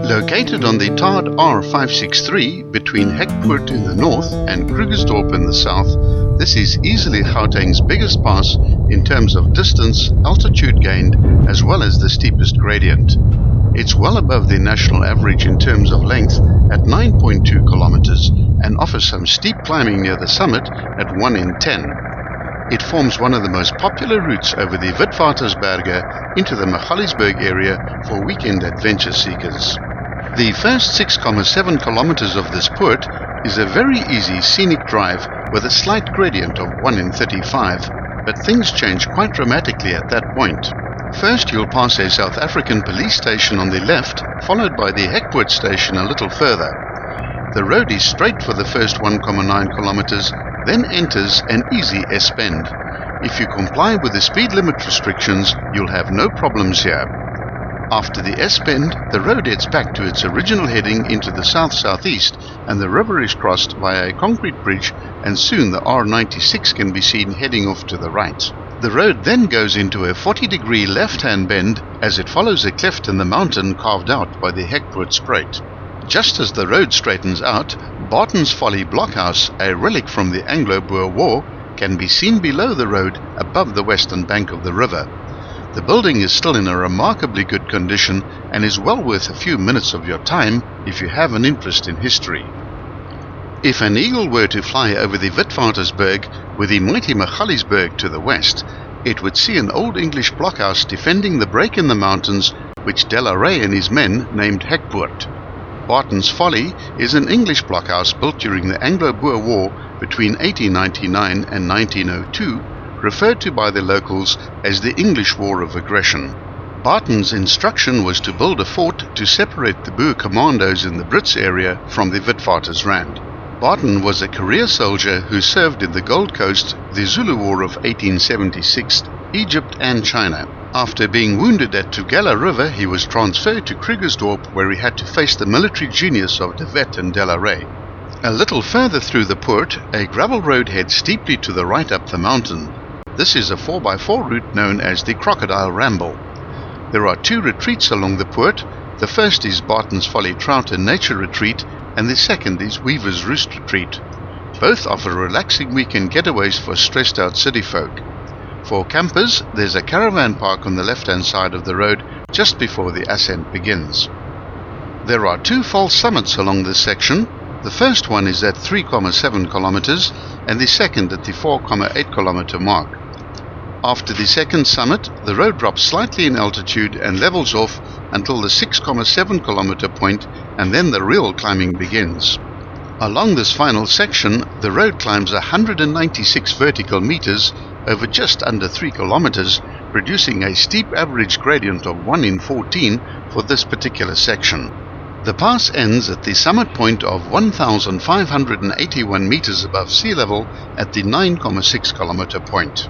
Located on the tarred R563 between Hekpoort in the north and Krugersdorp in the south, this is easily Gauteng's biggest pass in terms of distance, altitude gained, as well as the steepest gradient. It's well above the national average in terms of length at 9.2 kilometers and offers some steep climbing near the summit at 1 in 10. It forms one of the most popular routes over the Witwatersberge into the Magaliesberg area for weekend adventure seekers. The first 6.7 kilometers of this poort is a very easy scenic drive with a slight gradient of 1 in 35, but things change quite dramatically at that point. First you'll pass a South African police station on the left, followed by the Hekpoort station a little further. The road is straight for the first 1.9 kilometers, then enters an easy S-bend. If you comply with the speed limit restrictions, you'll have no problems here. After the S-bend, the road heads back to its original heading into the south-southeast, and the river is crossed via a concrete bridge, and soon the R96 can be seen heading off to the right. The road then goes into a 40-degree left-hand bend as it follows a cleft in the mountain carved out by the Hekpoort Spruit. Just as the road straightens out, Barton's Folly blockhouse, a relic from the Anglo-Boer War, can be seen below the road above the western bank of the river. The building is still in a remarkably good condition and is well worth a few minutes of your time if you have an interest in history. If an eagle were to fly over the Witwatersberg with the mighty Magaliesberg to the west, it would see an old English blockhouse defending the break in the mountains which De la Rey and his men named Hekpoort. Barton's Folly is an English blockhouse built during the Anglo-Boer War between 1899 and 1902, referred to by the locals as the English War of Aggression. Barton's instruction was to build a fort to separate the Boer commandos in the Brits area from the Witwatersrand. Barton was a career soldier who served in the Gold Coast, the Zulu War of 1876, Egypt and China. After being wounded at Tugela River, he was transferred to Krugersdorp, where he had to face the military genius of De Wet and De la Rey. A little further through the poort, a gravel road heads steeply to the right up the mountain. This is a 4x4 route known as the Crocodile Ramble. There are two retreats along the poort. The first is Barton's Folly Trout and Nature Retreat, and the second is Weaver's Roost Retreat. Both offer relaxing weekend getaways for stressed-out city folk. For campers, there's a caravan park on the left-hand side of the road just before the ascent begins. There are two false summits along this section. The first one is at 3.7 kilometers and the second at the 4.8 kilometer mark. After the second summit, the road drops slightly in altitude and levels off until the 6.7 kilometer point, and then the real climbing begins. Along this final section, the road climbs 196 vertical meters over just under 3 kilometers, producing a steep average gradient of 1 in 14 for this particular section. The pass ends at the summit point of 1,581 meters above sea level at the 9.6 kilometer point.